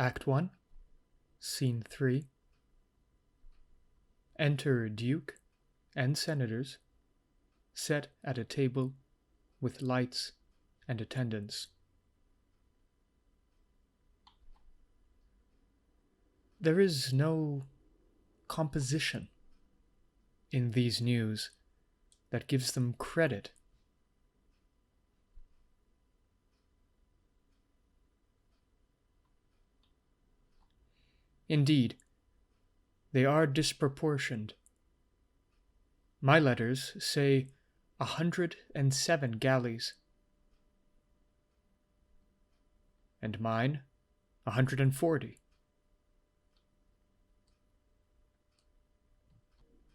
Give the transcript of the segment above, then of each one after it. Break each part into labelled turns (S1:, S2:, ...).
S1: Act 1, Scene 3. Enter Duke and senators, set at a table with lights and attendants. There is no composition in these news that gives them credit. Indeed, they are disproportioned. My letters say 107 galleys, and mine 140,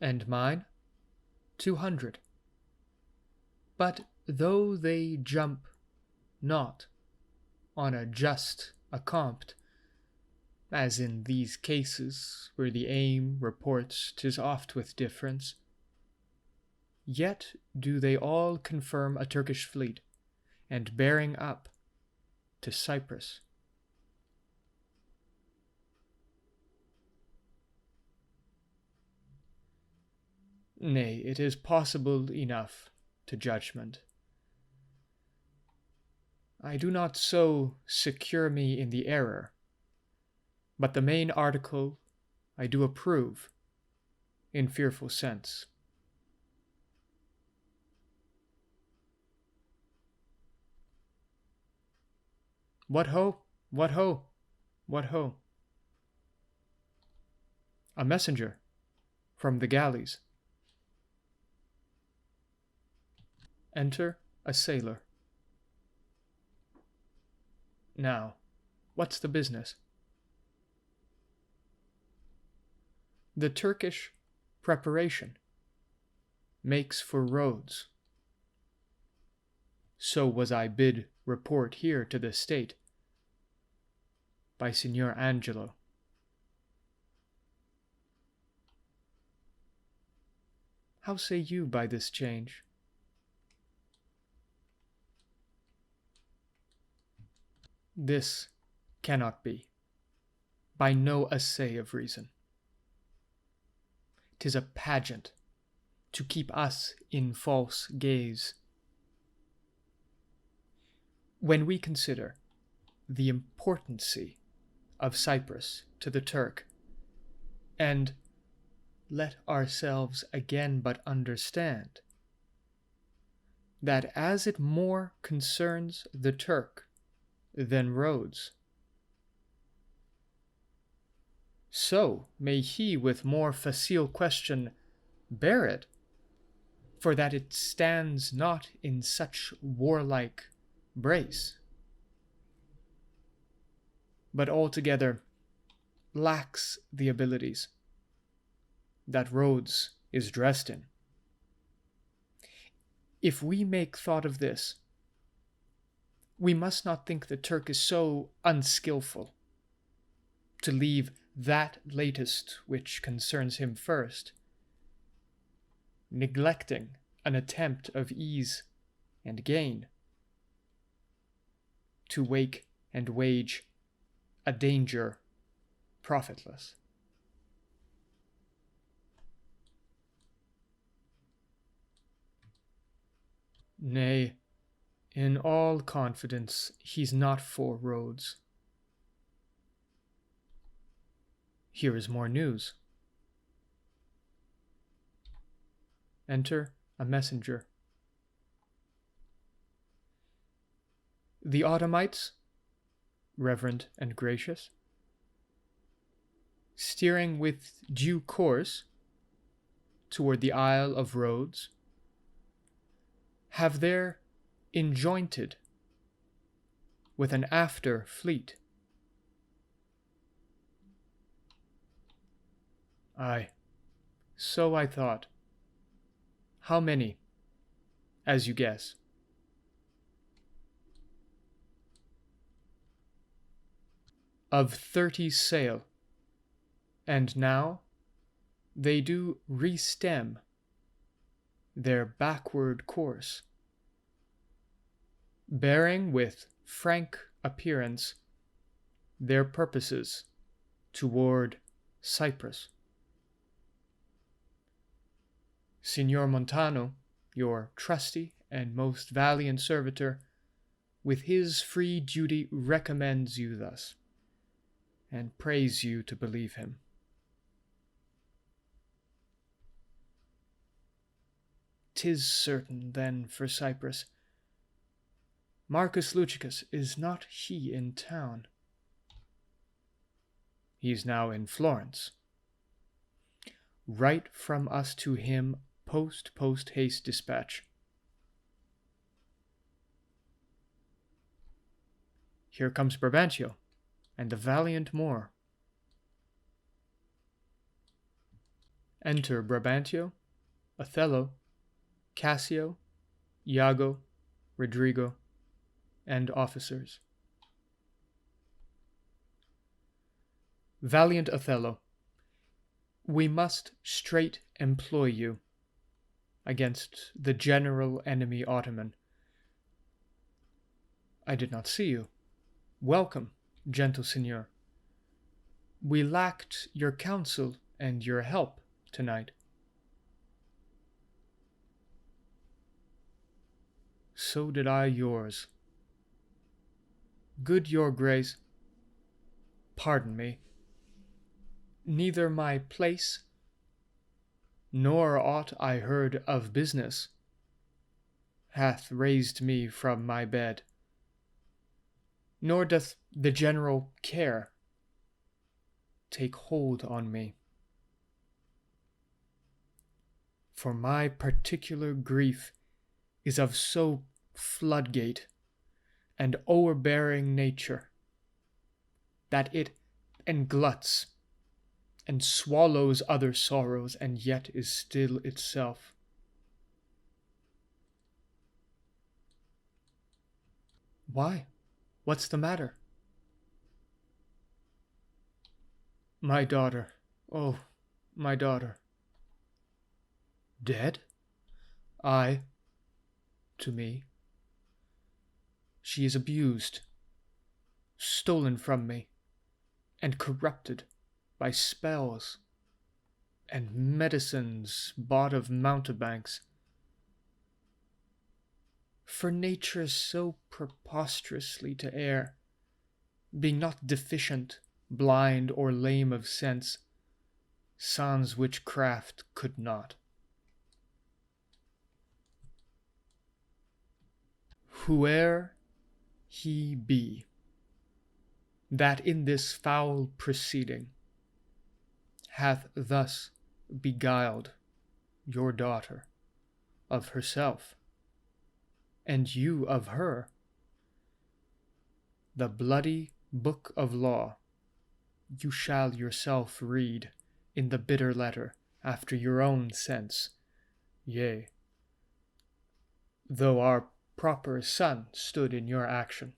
S1: and mine 200. But though they jump not on a just accompt, as in these cases where the aim reports 'tis oft with difference, yet do they all confirm a Turkish fleet, and bearing up to Cyprus. Nay, it is possible enough to judgment. I do not so secure me in the error, but the main article I do approve in fearful sense. What ho! What ho! What ho! A messenger from the galleys. Enter a sailor. Now, what's the business? The Turkish preparation makes for Rhodes. So was I bid report here to the state by Signor Angelo. How say you by this change? This cannot be, by no assay of reason. 'Tis a pageant to keep us in false gaze. When we consider the importancy of Cyprus to the Turk, and let ourselves again but understand that as it more concerns the Turk than Rhodes, so may he with more facile question bear it, for that it stands not in such warlike brace, but altogether lacks the abilities that Rhodes is dressed in. If we make thought of this, we must not think the Turk is so unskilful to leave that latest which concerns him first, neglecting an attempt of ease and gain, to wake and wage a danger profitless. Nay, in all confidence, he's not for Rhodes. Here is more news. Enter a messenger. The Ottomites, reverend and gracious, steering with due course toward the Isle of Rhodes, have there enjointed with an after fleet. Aye, so I thought. How many, as you guess? Of 30 sail, and now they do re-stem their backward course, bearing with frank appearance their purposes toward Cyprus. Signor Montano, your trusty and most valiant servitor, with his free duty recommends you thus, and prays you to believe him. 'Tis certain, then, for Cyprus. Marcus Lucius, is not he in town? He is now in Florence. Write from us to him post haste dispatch. Here comes Brabantio, and the valiant Moor. Enter Brabantio, Othello, Cassio, Iago, Rodrigo, and officers. Valiant Othello, we must straight employ you against the general enemy Ottoman. I did not see you. Welcome, gentle signor. We lacked your counsel and your help tonight. So did I yours. Good your grace, pardon me. Neither my place, nor aught I heard of business, hath raised me from my bed, nor doth the general care take hold on me. For my particular grief is of so floodgate and o'erbearing nature, that it engluts and swallows other sorrows, and yet is still itself. Why? What's the matter? My daughter, oh, my daughter. Dead? Aye, to me. She is abused, stolen from me, and corrupted by spells and medicines bought of mountebanks. For nature so preposterously to err, being not deficient, blind, or lame of sense, sans witchcraft could not. Whoe'er he be, that in this foul proceeding hath thus beguiled your daughter of herself, and you of her, the bloody book of law you shall yourself read in the bitter letter after your own sense, yea, though our proper son stood in your action.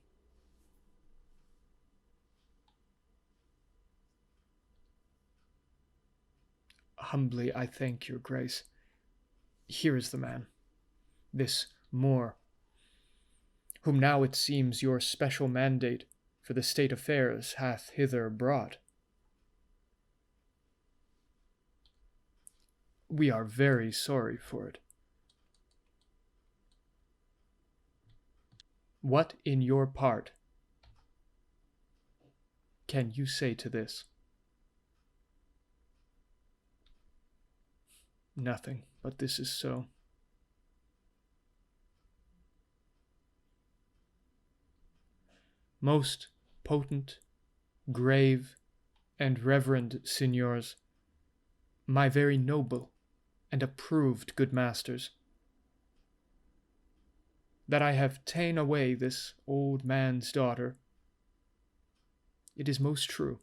S1: Humbly I thank your grace. Here is the man, this Moor, whom now it seems your special mandate for the state affairs hath hither brought. We are very sorry for it. What in your part can you say to this? Nothing, but this is so. Most potent, grave, and reverend signors, my very noble and approved good masters, that I have ta'en away this old man's daughter, it is most true.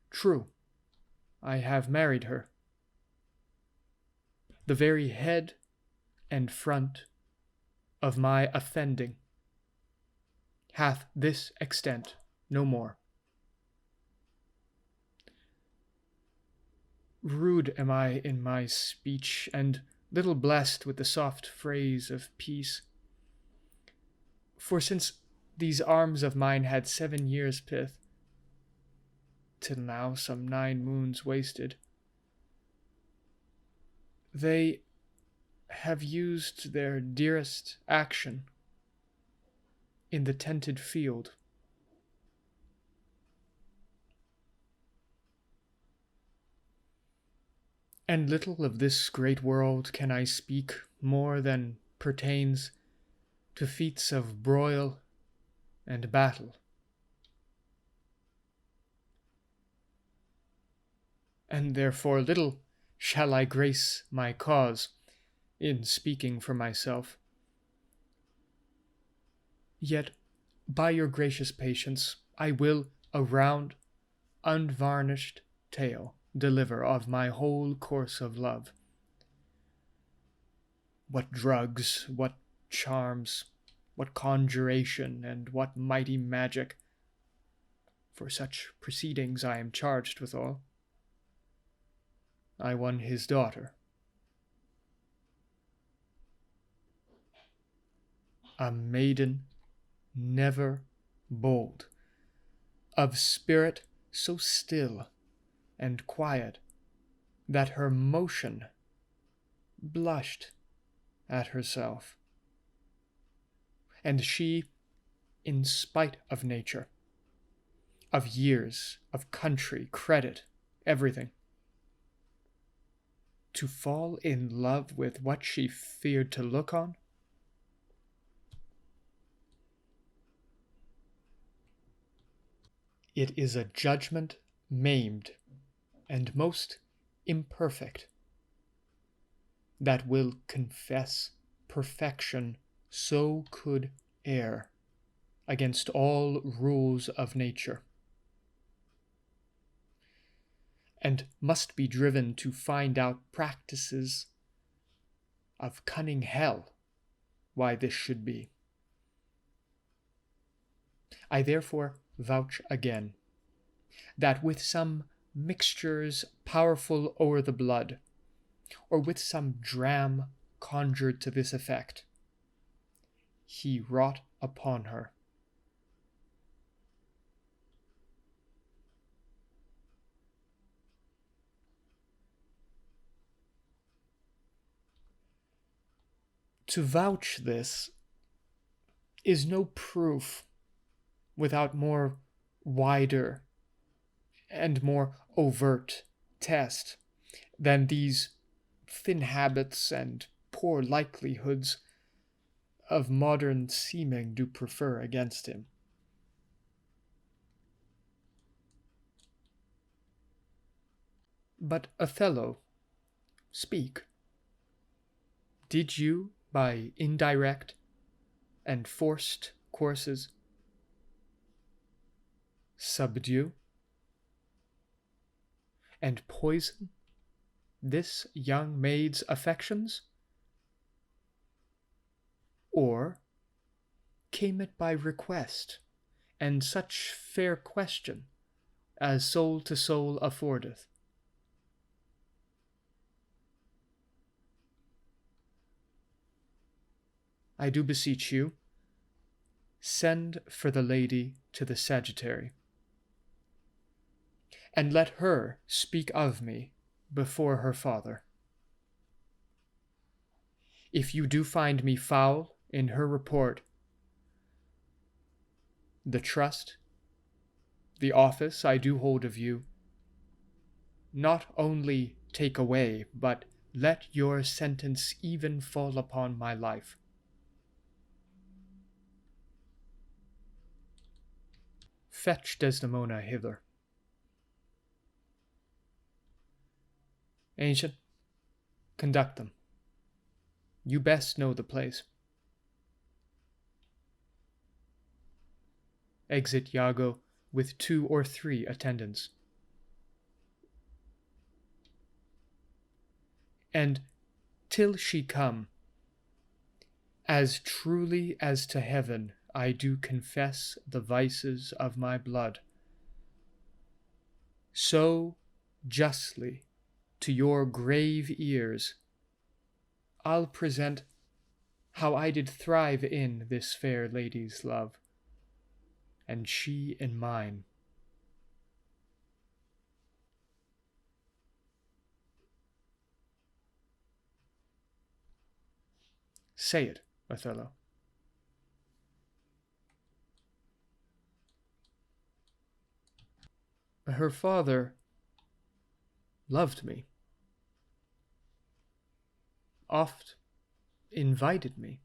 S1: True, I have married her. The very head and front of my offending hath this extent, no more. Rude am I in my speech, and little blessed with the soft phrase of peace. For since These arms of mine had 7 years' pith, till now some 9 moons wasted. They have used their dearest action in the tented field. And little of this great world can I speak more than pertains to feats of broil and battle. And therefore little shall I grace my cause in speaking for myself. Yet, by your gracious patience, I will a round, unvarnished tale deliver of my whole course of love. What drugs, what charms, what conjuration, and what mighty magic, for such proceedings I am charged withal, I won his daughter. A maiden never bold, of spirit so still and quiet that her motion blushed at herself, and she, in spite of nature, of years, of country, credit, everything, to fall in love with what she feared to look on? It is a judgment maimed and most imperfect that will confess perfection so could err against all rules of nature, and must be driven to find out practices of cunning hell why this should be. I therefore vouch again, that with some mixtures powerful o'er the blood, or with some dram conjured to this effect, he wrought upon her. To vouch this is no proof without more wider and more overt test than these thin habits and poor likelihoods of modern seeming do prefer against him. But Othello, speak. Did you, by indirect and forced courses, subdue and poison this young maid's affections? Or came it by request, and such fair question as soul to soul affordeth? I do beseech you, send for the lady to the Sagittary, and let her speak of me before her father. If you do find me foul in her report, the trust, the office I do hold of you, not only take away, but let your sentence even fall upon my life. Fetch Desdemona hither. Ancient, conduct them. You best know the place. Exit Iago with 2 or 3 attendants. And till she come, as truly as to heaven I do confess the vices of my blood, so justly to your grave ears I'll present how I did thrive in this fair lady's love, and she in mine. Say it, Othello. Her father loved me, oft invited me,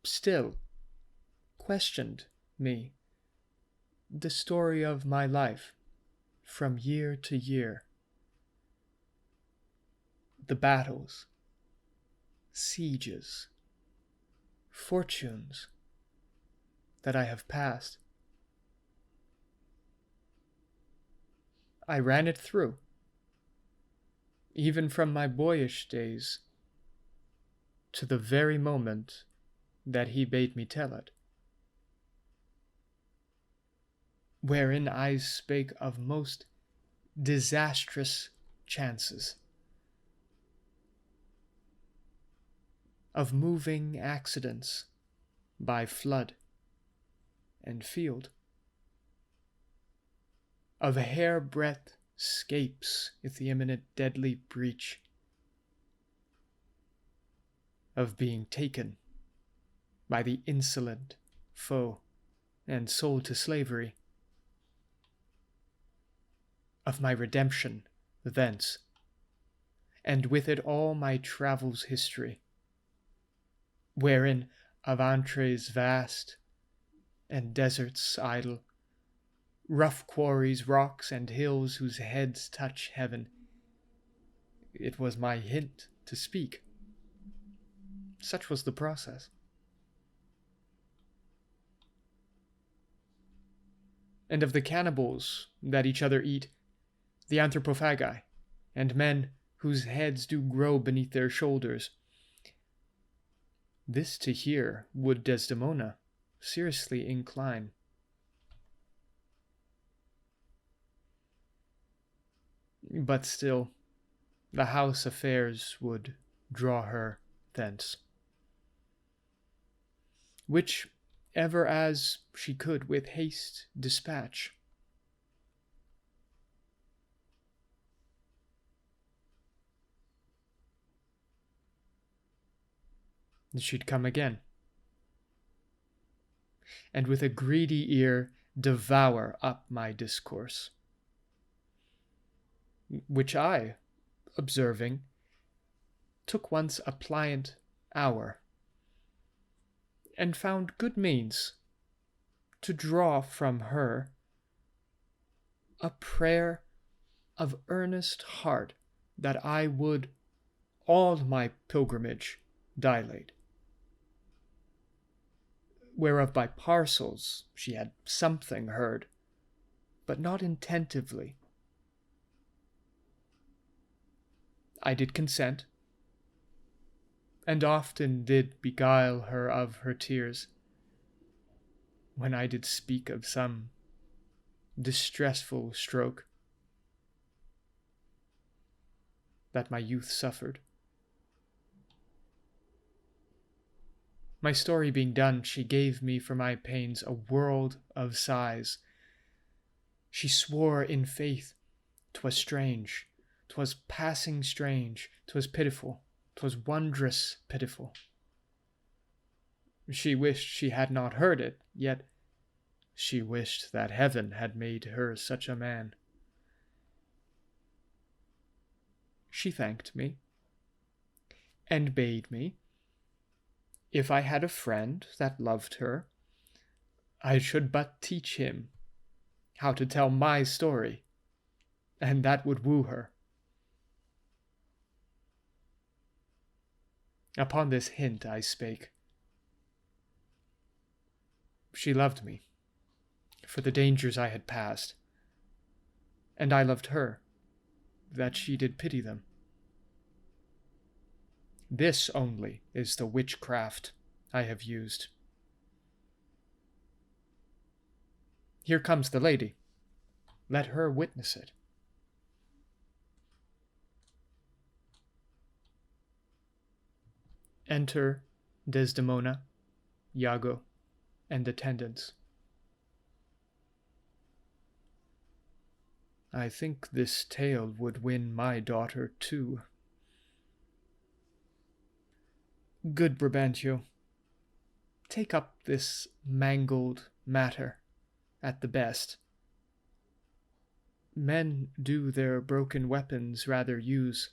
S1: still questioned me, the story of my life from year to year, the battles, sieges, fortunes that I have passed. I ran it through, even from my boyish days to the very moment that he bade me tell it, wherein I spake of most disastrous chances, of moving accidents by flood and field, of hair-breadth scapes if the imminent deadly breach, of being taken by the insolent foe and sold to slavery, of my redemption thence, and with it all my travels' history, wherein of entrees vast and deserts idle, rough quarries, rocks, and hills whose heads touch heaven, it was my hint to speak. Such was the process. And of the cannibals that each other eat, the anthropophagi, and men whose heads do grow beneath their shoulders. This to hear would Desdemona seriously incline. But still, the house affairs would draw her thence, which ever as she could with haste dispatch. She'd come again, and with a greedy ear devour up my discourse, which I, observing, took once a pliant hour, and found good means to draw from her a prayer of earnest heart that I would all my pilgrimage dilate, whereof by parcels she had something heard, but not intentively. I did consent, and often did beguile her of her tears, when I did speak of some distressful stroke that my youth suffered. My story being done, she gave me for my pains a world of sighs. She swore in faith 'twas strange, 'twas passing strange, 'twas pitiful, 'twas wondrous pitiful. She wished she had not heard it, yet she wished that heaven had made her such a man. She thanked me, and bade me, if I had a friend that loved her, I should but teach him how to tell my story, and that would woo her. Upon this hint I spake. She loved me for the dangers I had passed, and I loved her that she did pity them. This only is the witchcraft I have used. Here comes the lady. Let her witness it. Enter Desdemona, Iago, and attendants. I think this tale would win my daughter too. Good Brabantio, take up this mangled matter at the best. Men do their broken weapons rather use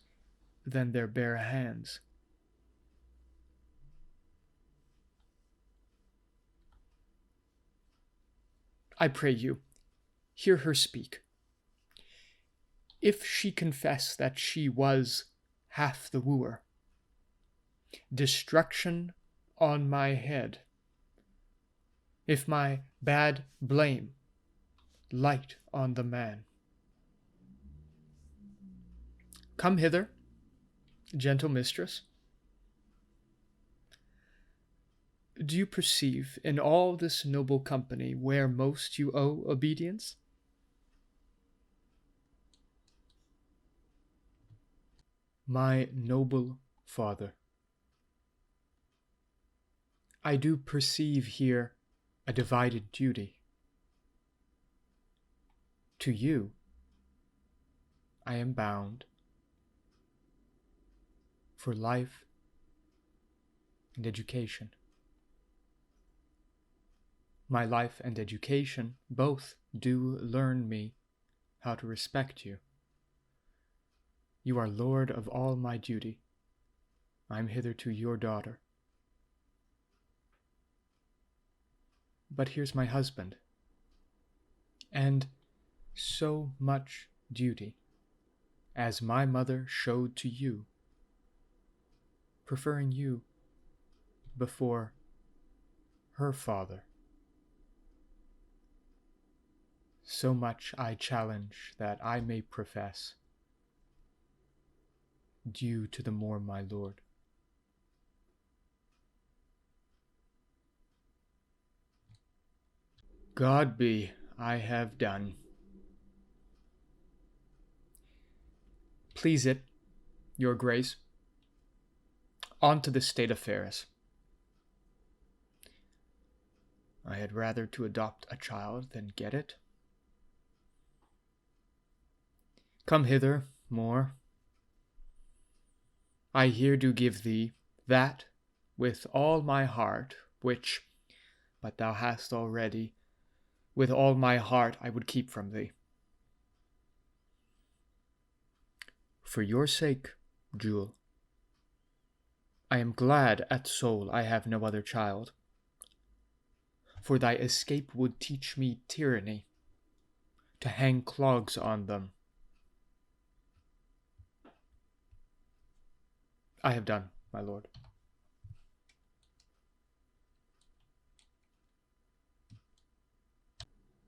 S1: than their bare hands. I pray you, hear her speak. If she confess that she was half the wooer, destruction on my head. If my bad blame, light on the man. Come hither, gentle mistress. Do you perceive in all this noble company where most you owe obedience? My noble father, I do perceive here a divided duty. To you, I am bound for life and education. My life and education both do learn me how to respect you. You are lord of all my duty. I am hitherto your daughter. But here's my husband, and so much duty, as my mother showed to you, preferring you before her father. So much I challenge that I may profess, due to the more my lord. God be, I have done. Please it, your grace, on to the state affairs. I had rather to adopt a child than get it. Come hither, Moor. I here do give thee that with all my heart, which, but thou hast already, with all my heart I would keep from thee. For your sake, Jewel, I am glad at soul I have no other child, for thy escape would teach me tyranny, to hang clogs on them. I have done, my lord.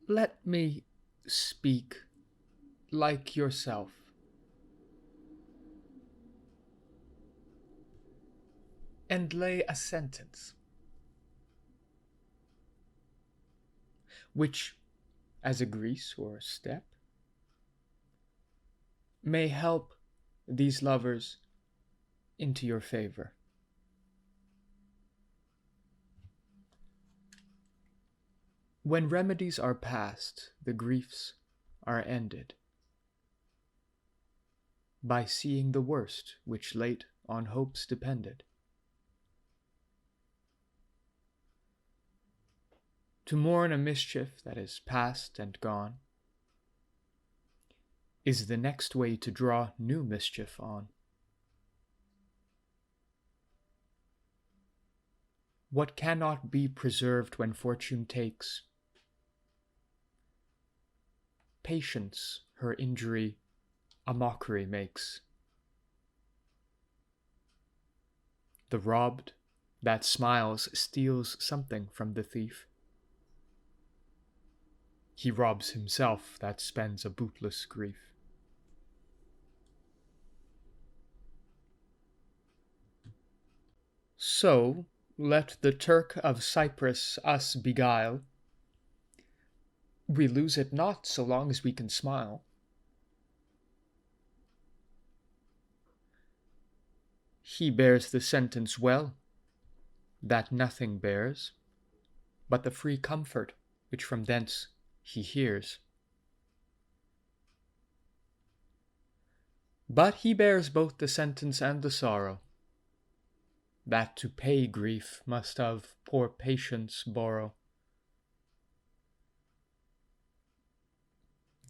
S1: Let me speak like yourself. And lay a sentence, which, as a grease or a step, may help these lovers into your favor. When remedies are past, the griefs are ended, by seeing the worst which late on hopes depended. To mourn a mischief that is past and gone is the next way to draw new mischief on. What cannot be preserved when fortune takes, patience her injury a mockery makes. The robbed that smiles steals something from the thief. He robs himself that spends a bootless grief. So let the Turk of Cyprus us beguile. We lose it not so long as we can smile. He bears the sentence well, that nothing bears. but the free comfort which from thence he hears. But he bears both the sentence and the sorrow, that to pay grief must of poor patience borrow.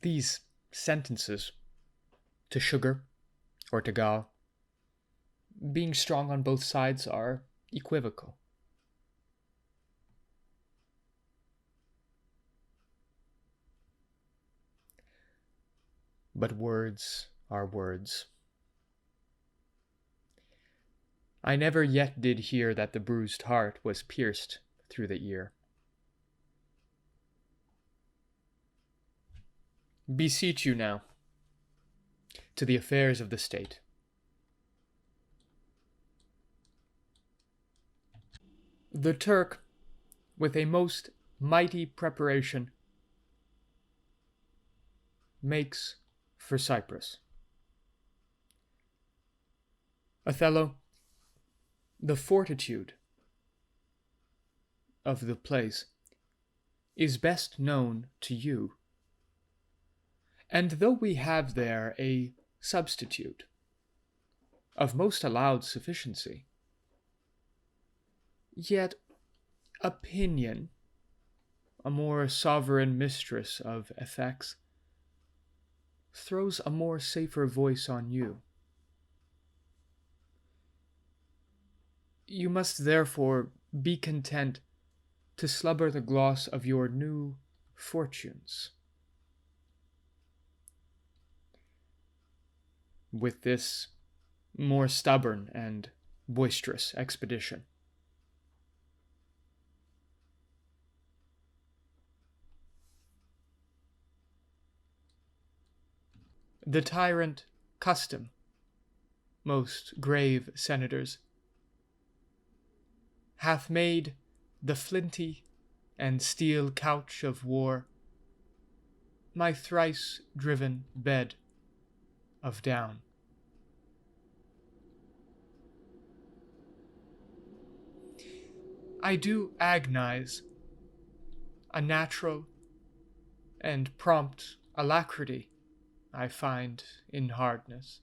S1: These sentences, to sugar or to gall, being strong on both sides, are equivocal. But words are words. I never yet did hear that the bruised heart was pierced through the ear. Beseech you now to the affairs of the state. The Turk, with a most mighty preparation, makes for Cyprus. Othello, the fortitude of the place is best known to you, and though we have there a substitute of most allowed sufficiency, yet opinion, a more sovereign mistress of effects, throws a more safer voice on you. You must therefore be content to slubber the gloss of your new fortunes. With this more stubborn and boisterous expedition. The tyrant custom, most grave senators, hath made the flinty and steel couch of war my thrice driven bed of down. I do agonize a natural and prompt alacrity I find in hardness,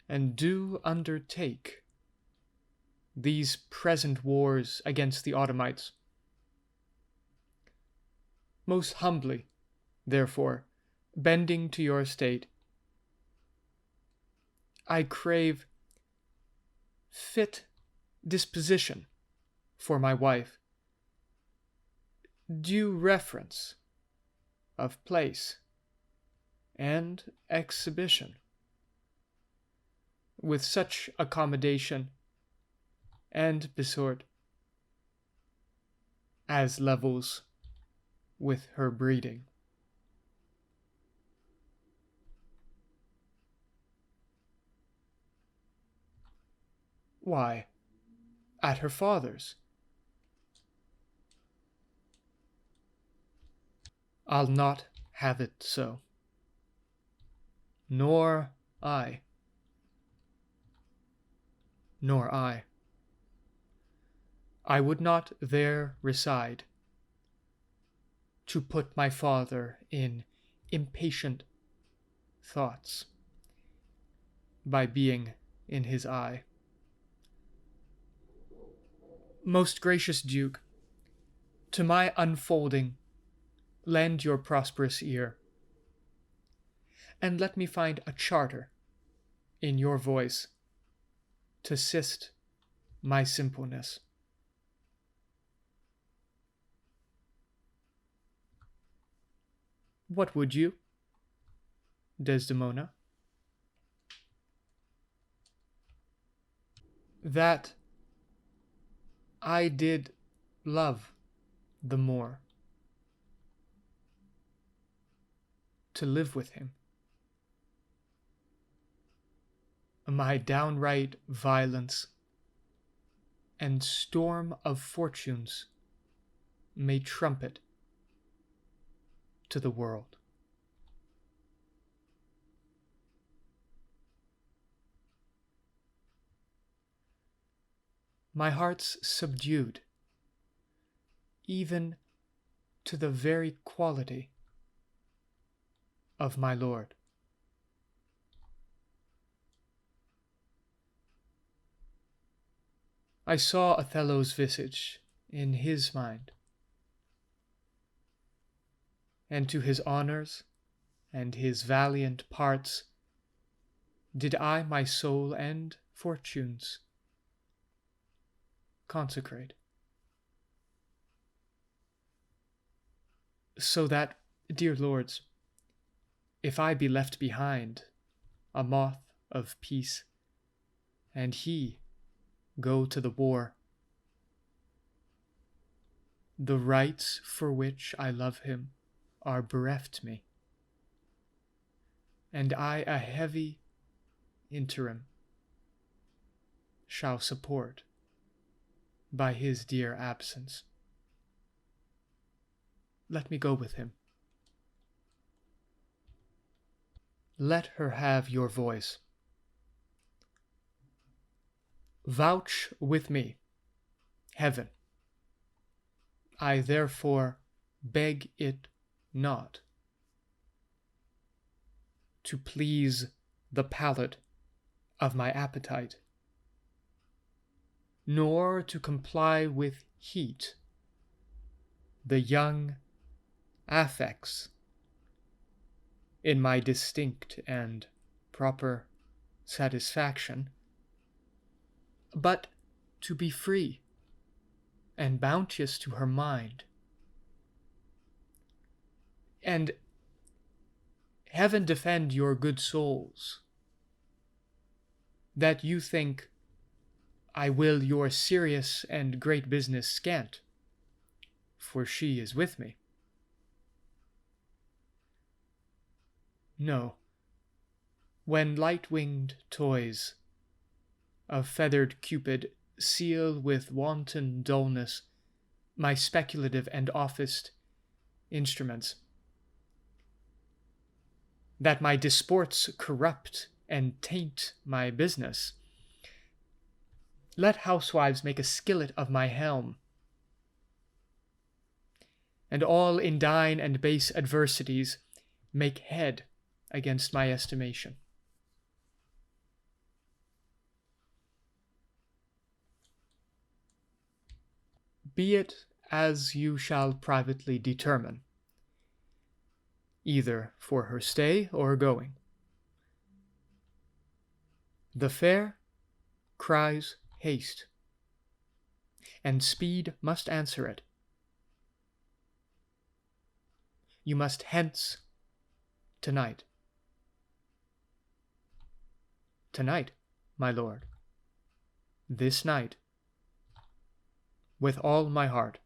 S1: and do undertake these present wars against the Ottomites. Most humbly, therefore, bending to your state, I crave fit disposition for my wife, due reference of place and exhibition, with such accommodation and besort as levels with her breeding. Why, at her father's. I'll not have it so. Nor I. Nor I. I would not there reside, to put my father in impatient thoughts, by being in his eye. Most gracious Duke, to my unfolding lend your prosperous ear, and let me find a charter in your voice to assist my simpleness. What would you, Desdemona? That I did love the more, to live with him. My downright violence and storm of fortunes may trumpet to the world. my heart's subdued, even to the very quality of my lord. I saw Othello's visage in his mind, and to his honours and his valiant parts did I my soul and fortunes consecrate. So that, dear lords, if I be left behind, a moth of peace, and he go to the war, the rights for which I love him are bereft me, and I a heavy interim shall support by his dear absence. Let me go with him. Let her have your voice. Vouch with me, heaven. I therefore beg it not, to please the palate of my appetite, nor to comply with heat the young affects in my distinct and proper satisfaction, but to be free and bounteous to her mind. And heaven defend your good souls, that you think I will your serious and great business scant, for she is with me. No, when light-winged toys of feathered Cupid seal with wanton dullness my speculative and officed instruments, that my disports corrupt and taint my business, let housewives make a skillet of my helm, and all indign and base adversities make head against my estimation. Be it as you shall privately determine, either for her stay or going. The fair cries haste, and speed must answer it. You must hence tonight. Tonight, my lord, this night, with all my heart.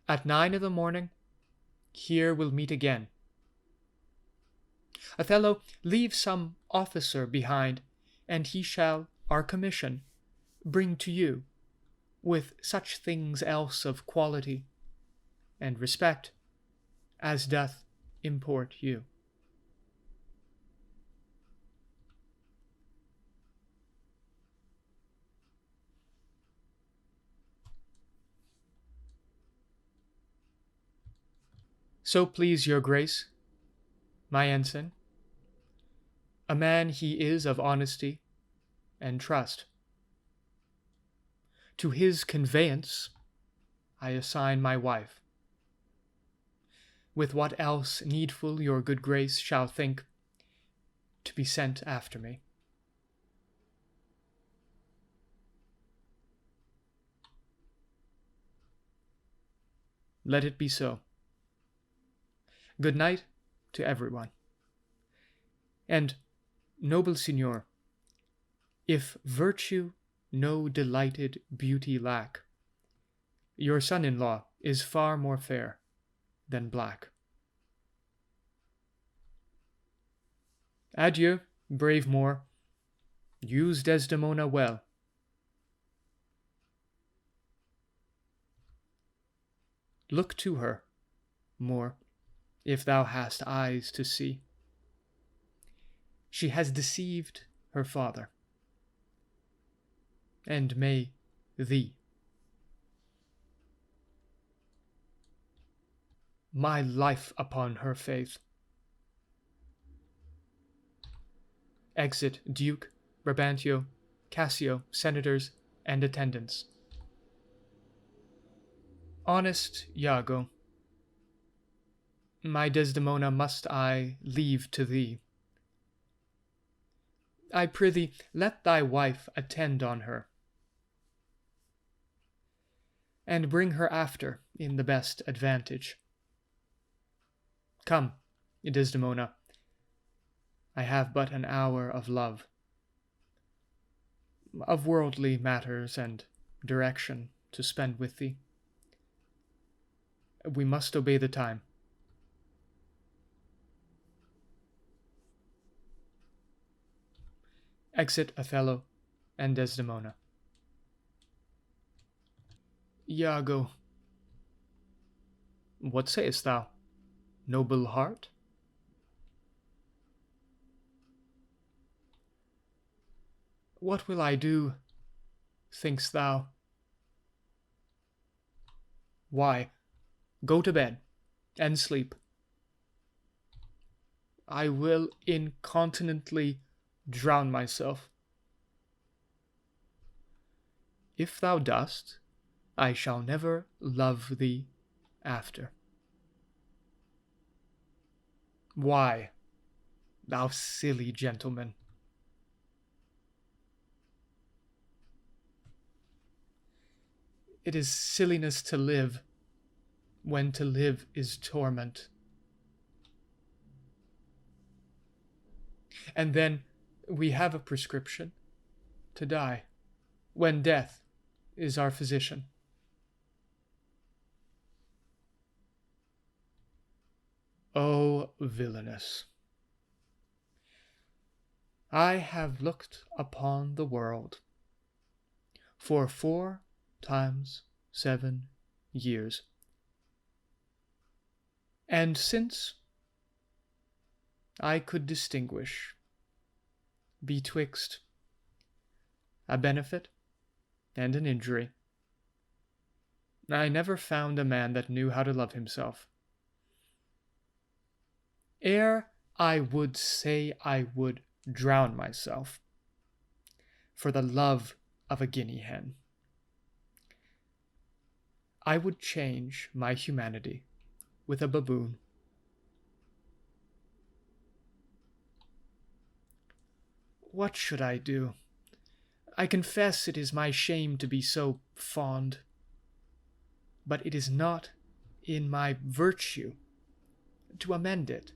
S1: At 9 in the morning, here we'll meet again. Othello, leave some officer behind, and he shall our commission bring to you, with such things else of quality and respect as doth import you. So please your grace, my ensign, a man he is of honesty and trust. To his conveyance I assign my wife, with what else needful your good grace shall think to be sent after me. Let it be so. Good night to everyone. And, noble signor, if virtue no delighted beauty lack, your son-in-law is far more fair than black. Adieu, brave Moor. Use Desdemona well. Look to her, Moor, if thou hast eyes to see. She has deceived her father, and may thee. My life upon her faith. Exit Duke, Brabantio, Cassio, senators, and attendants. Honest Iago, my Desdemona must I leave to thee. I prithee, let thy wife attend on her, and bring her after in the best advantage. Come, Desdemona, I have but an hour of love, of worldly matters and direction to spend with thee. We must obey the time. Exit Othello and Desdemona. Iago, what sayest thou, noble heart? What will I do, think'st thou? Why, go to bed, and sleep. I will incontinently drown myself. If thou dost, I shall never love thee after. Why, thou silly gentleman? It is silliness to live, when to live is torment. And then we have a prescription to die, when death is our physician. O villainous! I have looked upon the world for 4 times 7 years, and since I could distinguish betwixt a benefit and an injury, I never found a man that knew how to love himself. Ere I would say I would drown myself for the love of a guinea hen, I would change my humanity with a baboon. What should I do? I confess it is my shame to be so fond, but it is not in my virtue to amend it.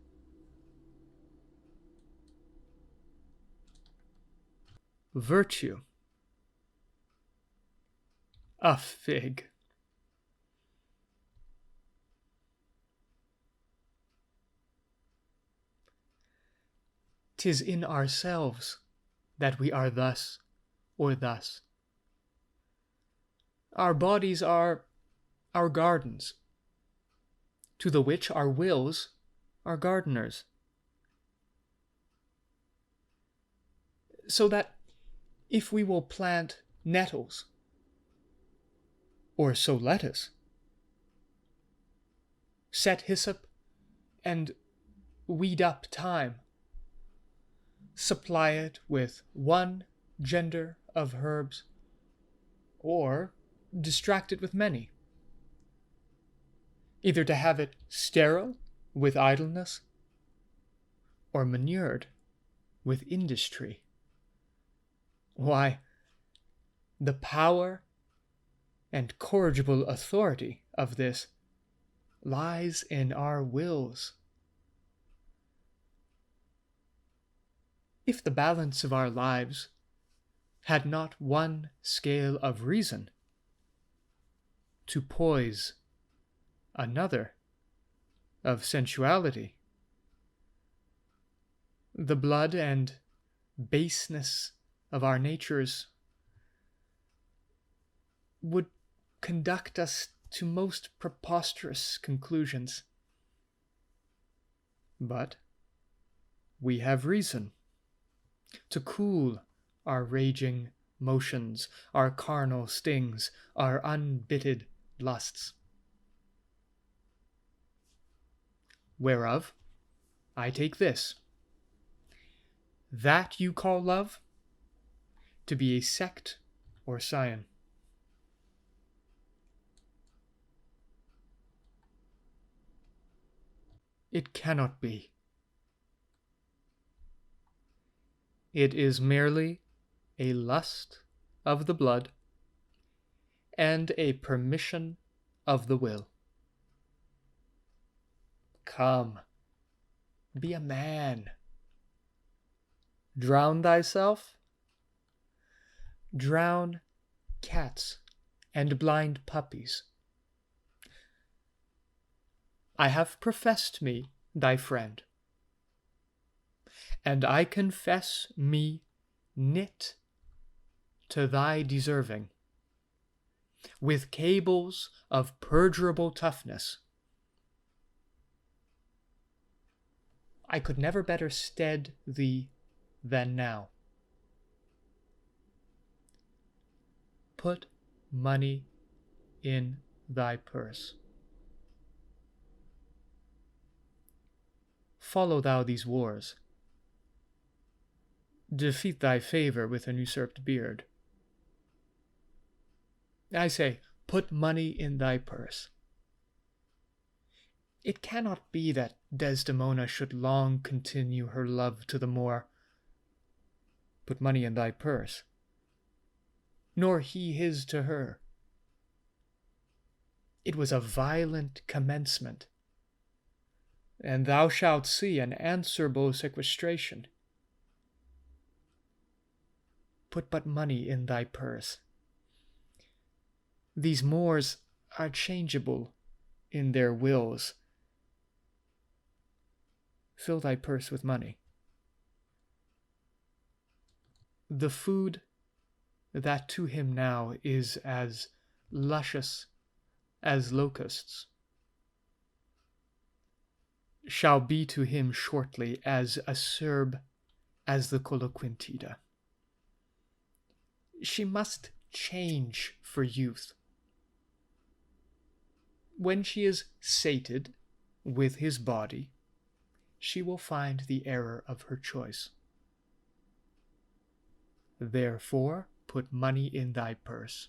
S1: Virtue? A fig! 'Tis in ourselves that we are thus or thus. Our bodies are our gardens, to the which our wills are gardeners. So that if we will plant nettles, or sow lettuce, set hyssop, and weed up thyme, supply it with one gender of herbs, or distract it with many, either to have it sterile with idleness, or manured with industry. Why, the power and corrigible authority of this lies in our wills. If the balance of our lives had not one scale of reason, to poise another of sensuality, the blood and baseness of our natures would conduct us to most preposterous conclusions. But we have reason to cool our raging motions, our carnal stings, our unbitted lusts. Whereof I take this, that you call love, to be a sect or scion. It cannot be. It is merely a lust of the blood and a permission of the will. Come, be a man. Drown thyself? Drown cats and blind puppies. I have professed me thy friend, and I confess me knit to thy deserving, with cables of perdurable toughness. I could never better stead thee than now. Put money in thy purse. Follow thou these wars. Defeat thy favor with an usurped beard. I say, put money in thy purse. It cannot be that Desdemona should long continue her love to the Moor. Put money in thy purse. Nor he his to her. It was a violent commencement, and thou shalt see an answerable sequestration. Put but money in thy purse. These Moors are changeable in their wills. Fill thy purse with money. The food that to him now is as luscious as locusts shall be to him shortly as acerb as the coloquintida. She must change for youth. When she is sated with his body, she will find the error of her choice. Therefore, put money in thy purse.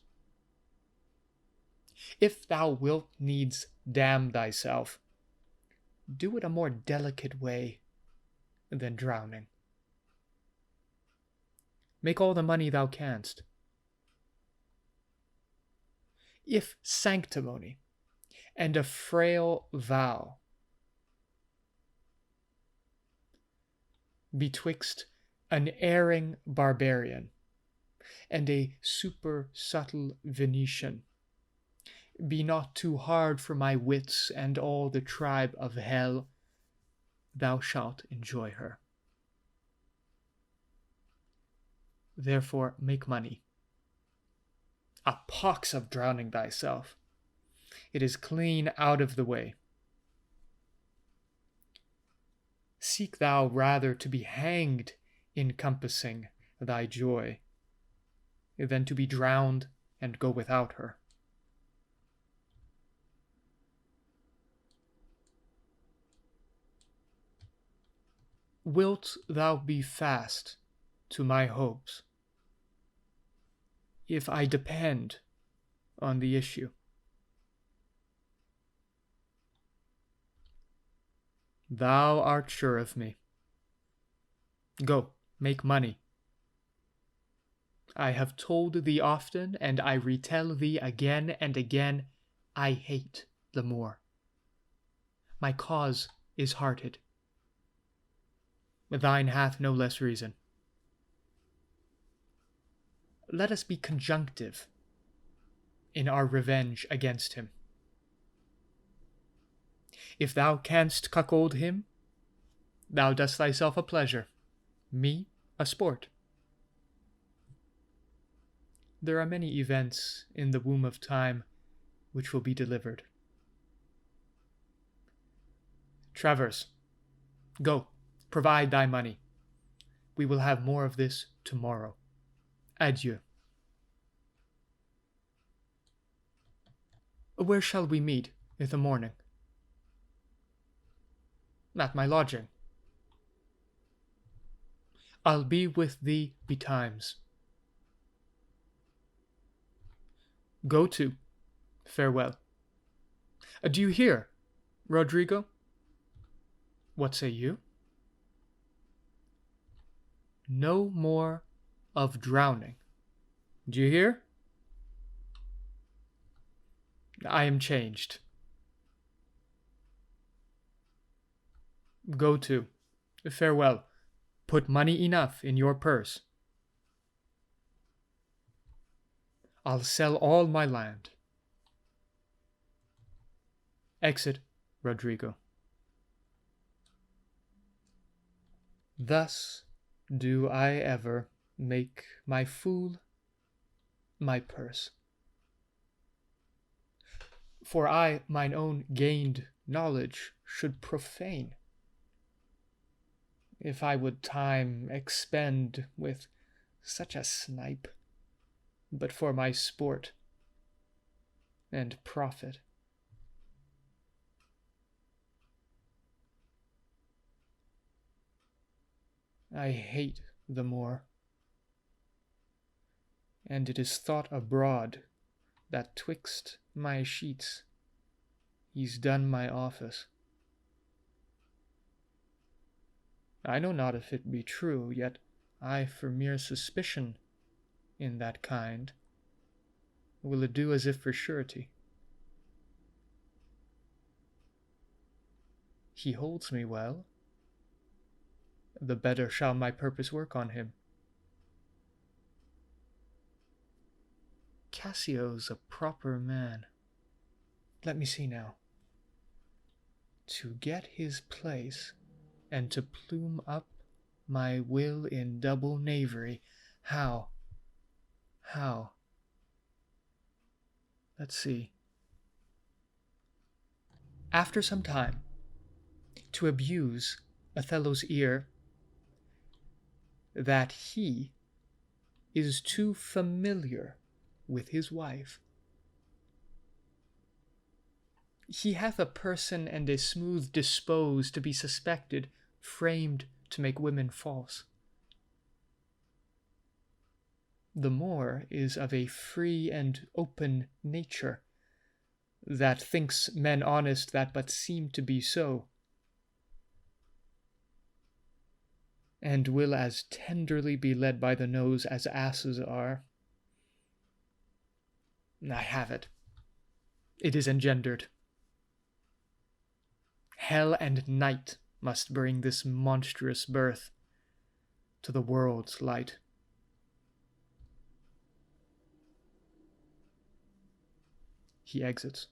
S1: If thou wilt needs damn thyself, do it a more delicate way than drowning. Make all the money thou canst. If sanctimony and a frail vow betwixt an erring barbarian and a super subtle Venetian be not too hard for my wits and all the tribe of hell, thou shalt enjoy her. Therefore make money. A pox of drowning thyself. It is clean out of the way. Seek thou rather to be hanged encompassing thy joy than to be drowned and go without her. Wilt thou be fast to my hopes, if I depend on the issue? Thou art sure of me. Go, make money. I have told thee often, and I retell thee again and again, I hate the Moor. My cause is hearted. Thine hath no less reason. Let us be conjunctive in our revenge against him. If thou canst cuckold him, thou dost thyself a pleasure, me a sport. There are many events in the womb of time which will be delivered. Travers, go, provide thy money. We will have more of this tomorrow. Adieu. Where shall we meet in the morning? At my lodging. I'll be with thee betimes. Go to. Farewell. Do you hear, Rodrigo? What say you? No more of drowning. Do you hear? I am changed. Go to. Farewell. Put money enough in your purse. I'll sell all my land. Exit, Rodrigo. Thus do I ever make my fool my purse. For I mine own gained knowledge should profane, if I would time expend with such a snipe, but for my sport and profit. I hate the Moor, and it is thought abroad that twixt my sheets he's done my office. I know not if it be true, yet I for mere suspicion in that kind will it do as if for surety. He holds me well, the better shall my purpose work on him. Cassio's a proper man. Let me see now. To get his place, and to plume up my will in double knavery, how? Let's see. After some time, to abuse Othello's ear, that he is too familiar with his wife. He hath a person and a smooth dispose to be suspected, framed to make women false. The Moor is of a free and open nature, that thinks men honest that but seem to be so, and will as tenderly be led by the nose as asses are. I have it. It is engendered. Hell and night must bring this monstrous birth to the world's light. He exits.